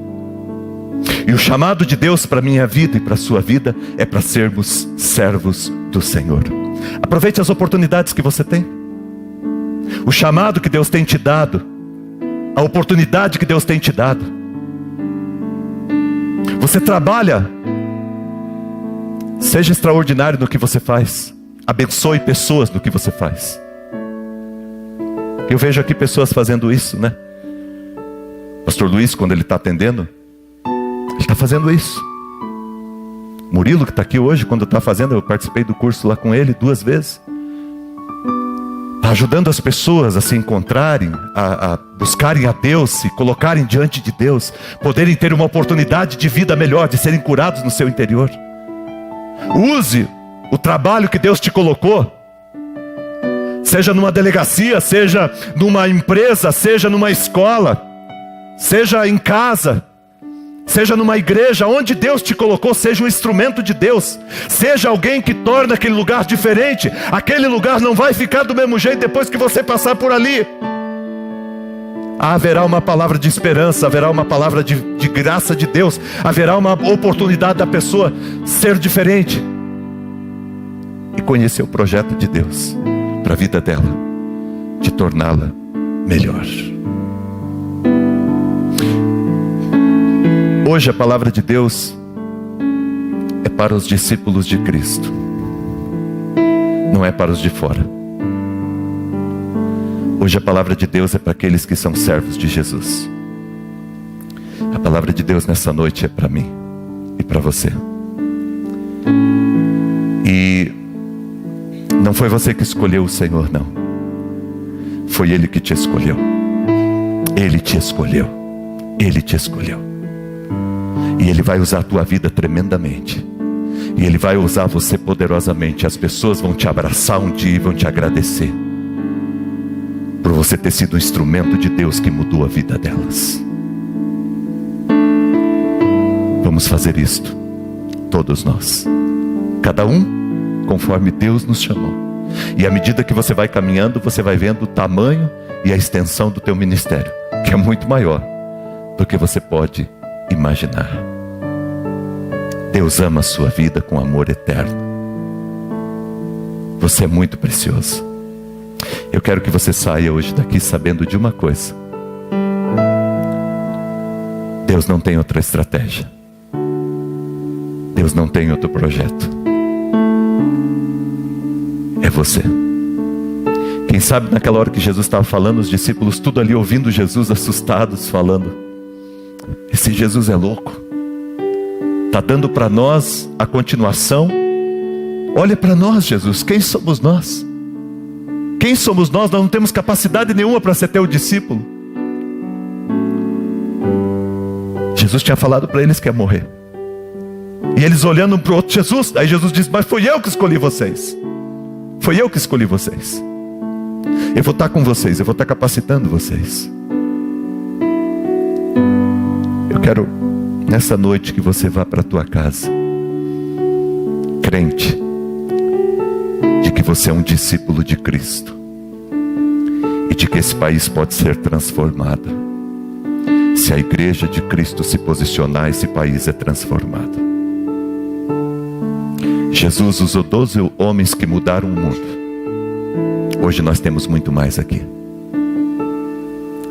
E o chamado de Deus para a minha vida e para a sua vida é para sermos servos do Senhor. Aproveite as oportunidades que você tem. O chamado que Deus tem te dado, a oportunidade que Deus tem te dado. Você trabalha, seja extraordinário no que você faz. Abençoe pessoas no que você faz. Eu vejo aqui pessoas fazendo isso, né? Pastor Luiz, quando ele está atendendo, ele está fazendo isso. Murilo, que está aqui hoje, quando está fazendo, eu participei do curso lá com ele 2 vezes. Está ajudando as pessoas a se encontrarem, a buscarem a Deus, se colocarem diante de Deus, poderem ter uma oportunidade de vida melhor, de serem curados no seu interior. Use o trabalho que Deus te colocou, seja numa delegacia, seja numa empresa, seja numa escola, seja em casa, seja numa igreja, onde Deus te colocou, seja um instrumento de Deus. Seja alguém que torna aquele lugar diferente. Aquele lugar não vai ficar do mesmo jeito depois que você passar por ali. Haverá uma palavra de esperança, haverá uma palavra de graça de Deus, haverá uma oportunidade da pessoa ser diferente e conhecer o projeto de Deus para a vida dela, de torná-la melhor. Hoje a palavra de Deus é para os discípulos de Cristo, não é para os de fora. Hoje a palavra de Deus é para aqueles que são servos de Jesus. A palavra de Deus nessa noite é para mim e para você. E não foi você que escolheu o Senhor, não. Foi Ele que te escolheu. Ele te escolheu. Ele te escolheu. E Ele vai usar a tua vida tremendamente. E Ele vai usar você poderosamente. As pessoas vão te abraçar um dia e vão te agradecer por você ter sido um instrumento de Deus que mudou a vida delas. Vamos fazer isto, todos nós, cada um conforme Deus nos chamou. E à medida que você vai caminhando, você vai vendo o tamanho e a extensão do teu ministério, que é muito maior do que você pode imaginar. Deus ama a sua vida com amor eterno. Você é muito precioso. Eu quero que você saia hoje daqui sabendo de uma coisa: Deus não tem outra estratégia. Deus não tem outro projeto. É você. Quem sabe naquela hora que Jesus estava falando, os discípulos tudo ali ouvindo Jesus, assustados, falando: esse Jesus é louco. Está dando para nós a continuação. Olha para nós, Jesus, quem somos nós? Quem somos nós? Nós não temos capacidade nenhuma para ser teu discípulo. Jesus tinha falado para eles que ia morrer. E eles olhando um para o outro: Jesus. Aí Jesus disse: mas foi eu que escolhi vocês. Foi eu que escolhi vocês. Eu vou estar com vocês, eu vou estar capacitando vocês. Eu quero nessa noite que você vá para a tua casa crente de que você é um discípulo de Cristo e de que esse país pode ser transformado. Se a igreja de Cristo se posicionar, esse país é transformado. Jesus usou 12 homens que mudaram o mundo. Hoje nós temos muito mais aqui.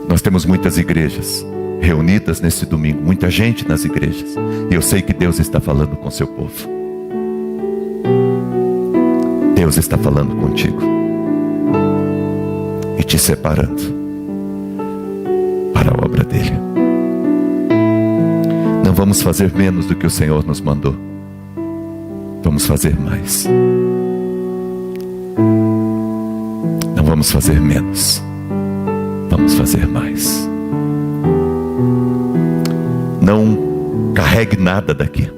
Nós temos muitas igrejas reunidas nesse domingo, muita gente nas igrejas. E eu sei que Deus está falando com seu povo. Deus está falando contigo e te separando para a obra dele. Não vamos fazer menos do que o Senhor nos mandou. Vamos fazer mais. Não vamos fazer menos. Vamos fazer mais. Não carregue nada daqui.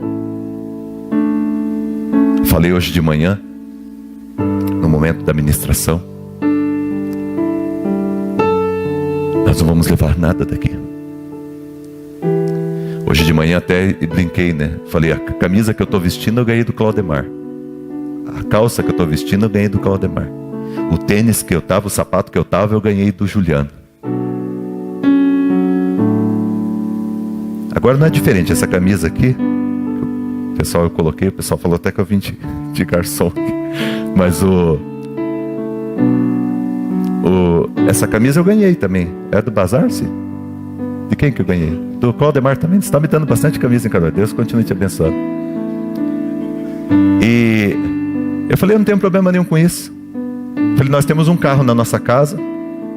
Falei hoje de manhã, no momento da ministração, nós não vamos levar nada daqui. Hoje de manhã até brinquei, né? Falei: a camisa que eu estou vestindo eu ganhei do Claudemar. A calça que eu estou vestindo eu ganhei do Claudemar. O tênis que eu estava, o sapato que eu estava, eu ganhei do Juliano. Agora não é diferente. Essa camisa aqui, pessoal, eu coloquei, o pessoal falou até que eu vim de garçom. Mas essa camisa eu ganhei também. É do Bazar, sim? De quem que eu ganhei? Do Claudemar também. Você está me dando bastante camisa, hein, cara? Deus continue te abençoando. E eu falei: eu não tenho problema nenhum com isso. Eu falei: nós temos um carro na nossa casa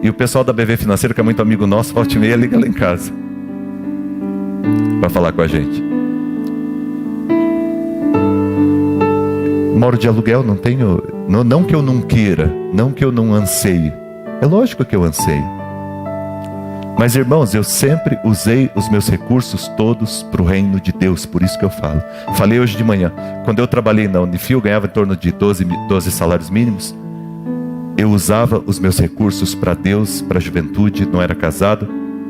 e o pessoal da BV Financeiro, que é muito amigo nosso, volta e meia liga lá em casa para falar com a gente. Moro de aluguel, não tenho. Não que eu não queira, não que eu não anseie. É lógico que eu anseio. Mas, irmãos, eu sempre usei os meus recursos todos para o reino de Deus. Por isso que eu falo. Falei hoje de manhã. Quando eu trabalhei na Unifil, eu ganhava em torno de 12 salários mínimos. Eu usava os meus recursos para Deus, para a juventude. Não era casado.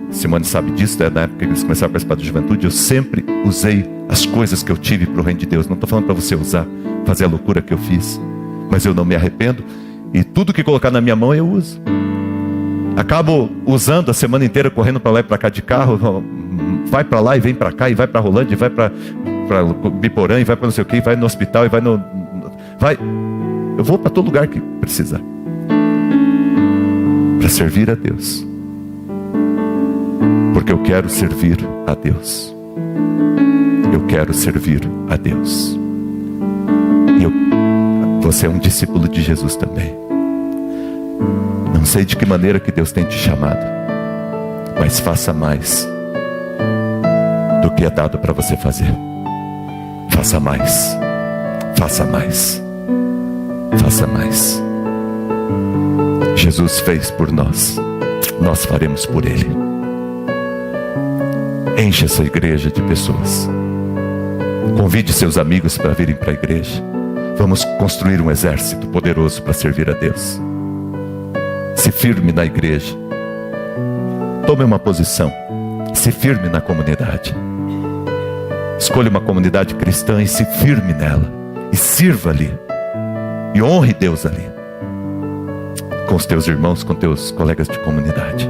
Simone sabe disso, na época que eles começaram a participar da juventude. Eu sempre usei as coisas que eu tive para o reino de Deus. Não estou falando para você usar, fazer a loucura que eu fiz. Mas eu não me arrependo. E tudo que colocar na minha mão eu uso. Acabo usando a semana inteira correndo para lá e para cá de carro. Vai para lá e vem para cá, e vai para Rolândia, e vai para Biporã, e vai para não sei o que, e vai no hospital, e vai no... Eu vou para todo lugar que precisar. Para servir a Deus. Porque eu quero servir a Deus. Eu quero servir a Deus. E você é um discípulo de Jesus também. Não sei de que maneira que Deus tem te chamado, mas faça mais do que é dado para você fazer. Faça mais. Faça mais. Faça mais. Jesus fez por nós, nós faremos por Ele. Enche essa igreja de pessoas. Convide seus amigos para virem para a igreja. Vamos construir um exército poderoso para servir a Deus. Se firme na igreja. Tome uma posição. Se firme na comunidade. Escolha uma comunidade cristã e se firme nela. E sirva ali. E honre Deus ali. Com os teus irmãos, com teus colegas de comunidade.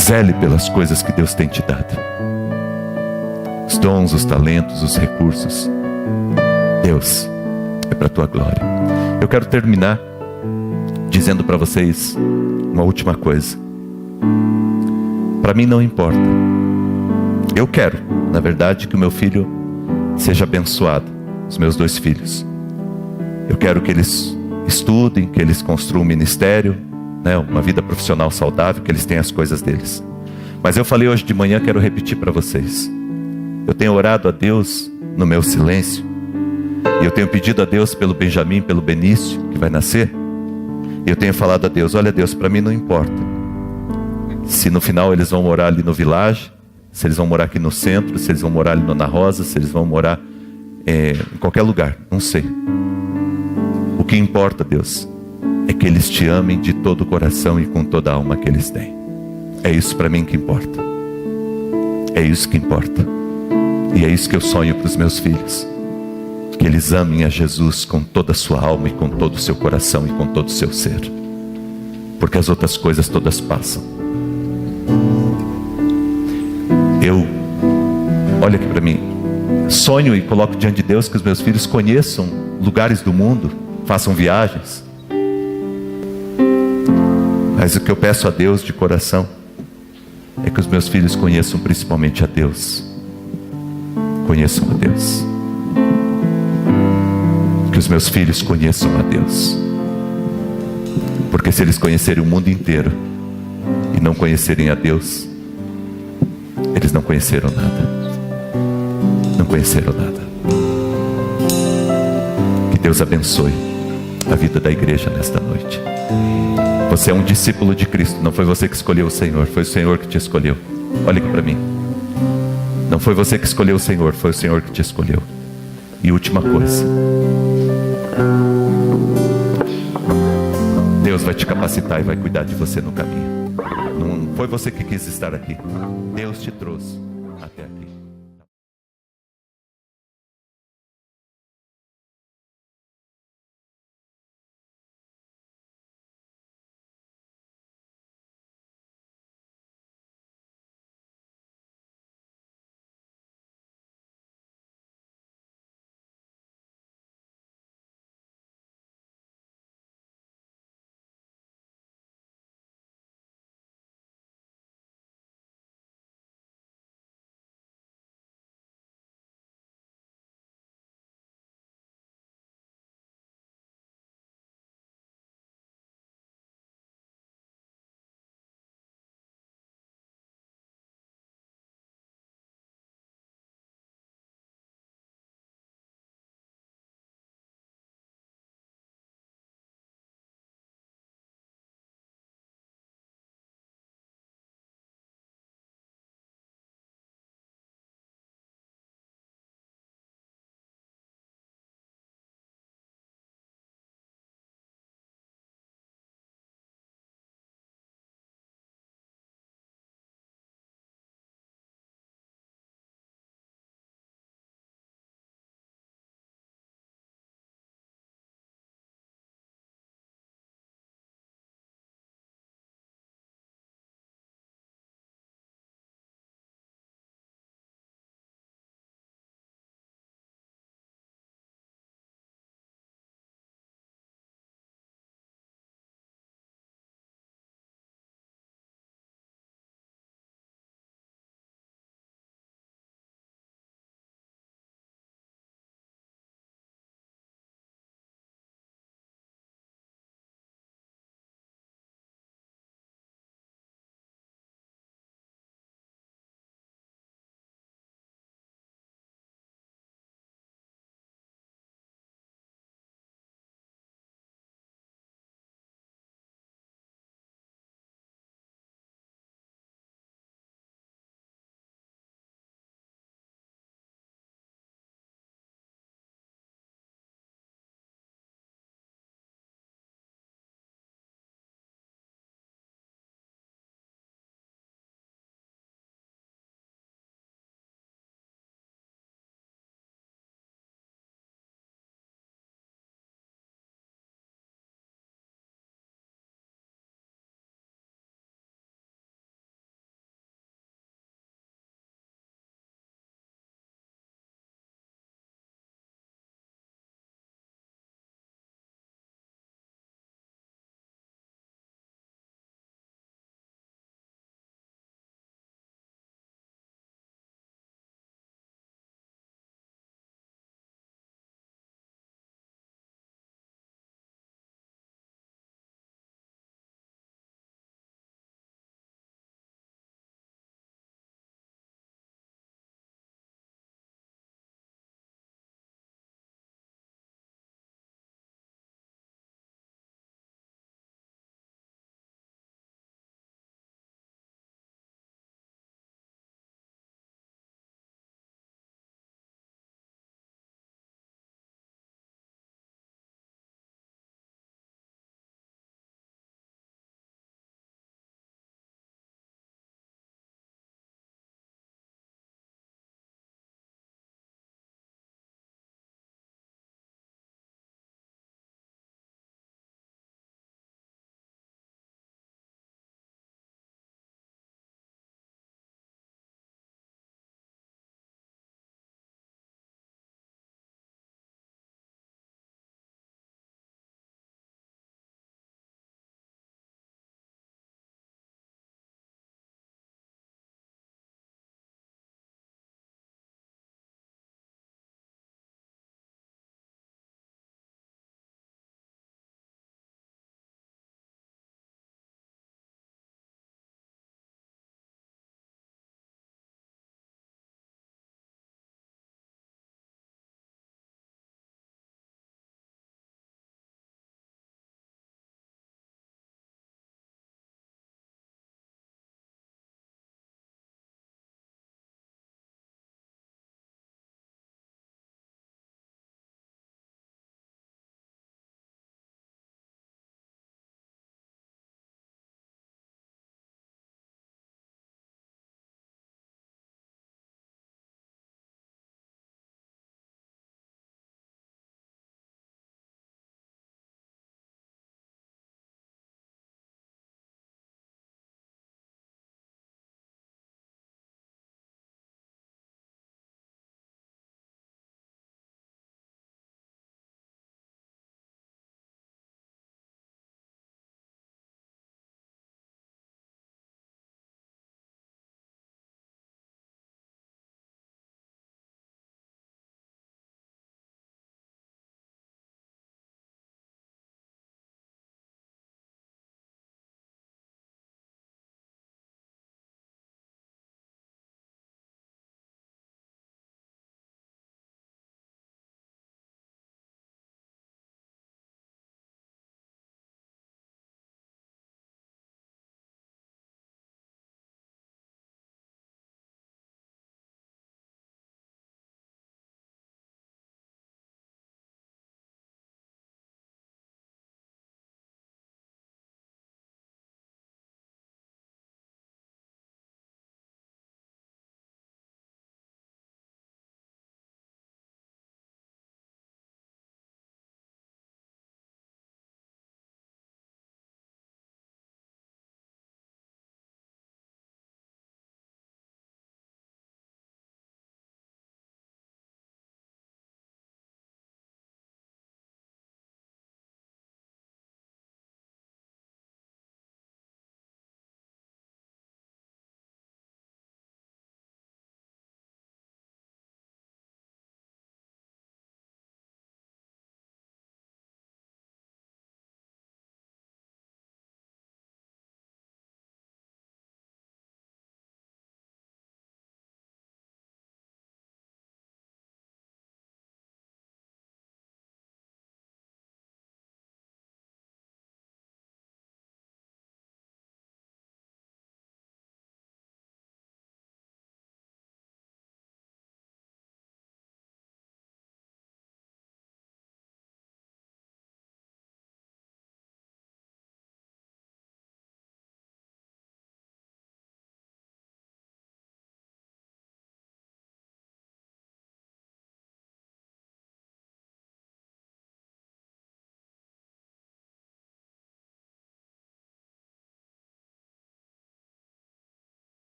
Zele pelas coisas que Deus tem te dado. Os dons, os talentos, os recursos. Deus, é para a tua glória. Eu quero terminar dizendo para vocês uma última coisa. Para mim não importa. Eu quero, na verdade, que o meu filho seja abençoado. Os meus 2 filhos. Eu quero que eles estudem, que eles construam um ministério, né, uma vida profissional saudável, que eles tenham as coisas deles. Mas eu falei hoje de manhã, quero repetir para vocês. Eu tenho orado a Deus no meu silêncio. E eu tenho pedido a Deus pelo Benjamin, pelo Benício, que vai nascer. E eu tenho falado a Deus, olha Deus, para mim não importa se no final eles vão morar ali no Village, se eles vão morar aqui no centro, se eles vão morar ali no Ana Rosa, se eles vão morar em qualquer lugar, não sei. O que importa, Deus, é que eles te amem de todo o coração e com toda a alma que eles têm. É isso para mim que importa. É isso que importa. E é isso que eu sonho para os meus filhos. Que eles amem a Jesus com toda a sua alma e com todo o seu coração e com todo o seu ser. Porque as outras coisas todas passam. Olha aqui para mim, sonho e coloco diante de Deus que os meus filhos conheçam lugares do mundo, façam viagens. Mas o que eu peço a Deus de coração é que os meus filhos conheçam principalmente a Deus. Conheçam a Deus. Que os meus filhos conheçam a Deus. Porque se eles conhecerem o mundo inteiro e não conhecerem a Deus, eles não conheceram nada. Não conheceram nada. Que Deus abençoe a vida da igreja nesta noite. Você é um discípulo de Cristo. Não foi você que escolheu o Senhor, foi o Senhor que te escolheu. Olha aqui para mim. Não foi você que escolheu o Senhor, foi o Senhor que te escolheu. E última coisa, Deus vai te capacitar e vai cuidar de você no caminho. Não foi você que quis estar aqui. Deus te trouxe até aqui.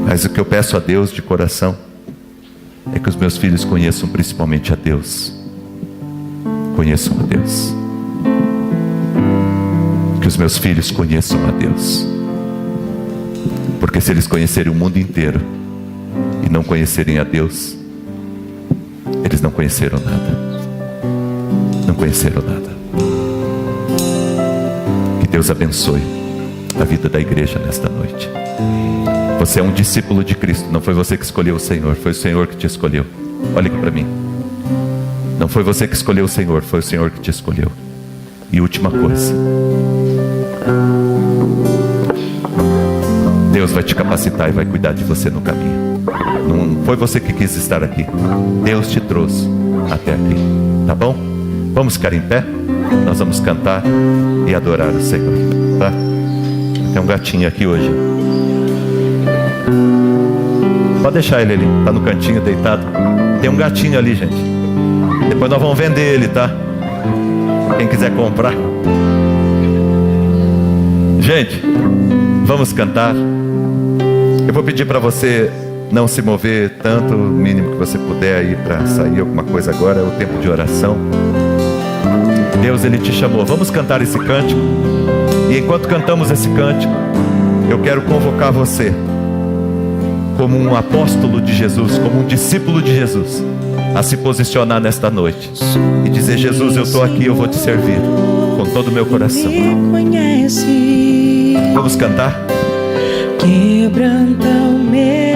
Mas o que eu peço a Deus de coração é que os meus filhos conheçam principalmente a Deus. Conheçam a Deus. Que os meus filhos conheçam a Deus. Porque se eles conhecerem o mundo inteiro e não conhecerem a Deus, eles não conheceram nada. Não conheceram nada. Que Deus abençoe a vida da igreja nesta noite. Você é um discípulo de Cristo. Não foi você que escolheu o Senhor, foi o Senhor que te escolheu. Olha aqui para mim. Não foi você que escolheu o Senhor, foi o Senhor que te escolheu. E última coisa, Deus vai te capacitar e vai cuidar de você no caminho. Não foi você que quis estar aqui, Deus te trouxe até aqui, tá bom? Vamos ficar em pé? Nós vamos cantar e adorar o Senhor, tá? Tem um gatinho aqui hoje. Pode deixar ele ali, tá no cantinho deitado. Tem um gatinho ali, gente. Depois nós vamos vender ele, tá? Quem quiser comprar. Gente, vamos cantar. Eu vou pedir para você não se mover tanto, o mínimo que você puder aí para sair alguma coisa agora. É o tempo de oração. Deus, Ele te chamou. Vamos cantar esse cântico. E enquanto cantamos esse cântico, eu quero convocar você como um apóstolo de Jesus, como um discípulo de Jesus, a se posicionar nesta noite e dizer: Jesus, eu estou aqui, eu vou te servir com todo o meu coração. Vamos cantar? Quebranta o meu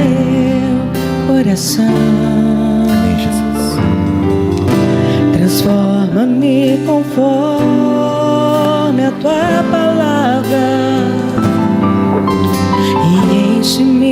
coração, Amém, Jesus. transforma-me conforme a tua palavra e enche-me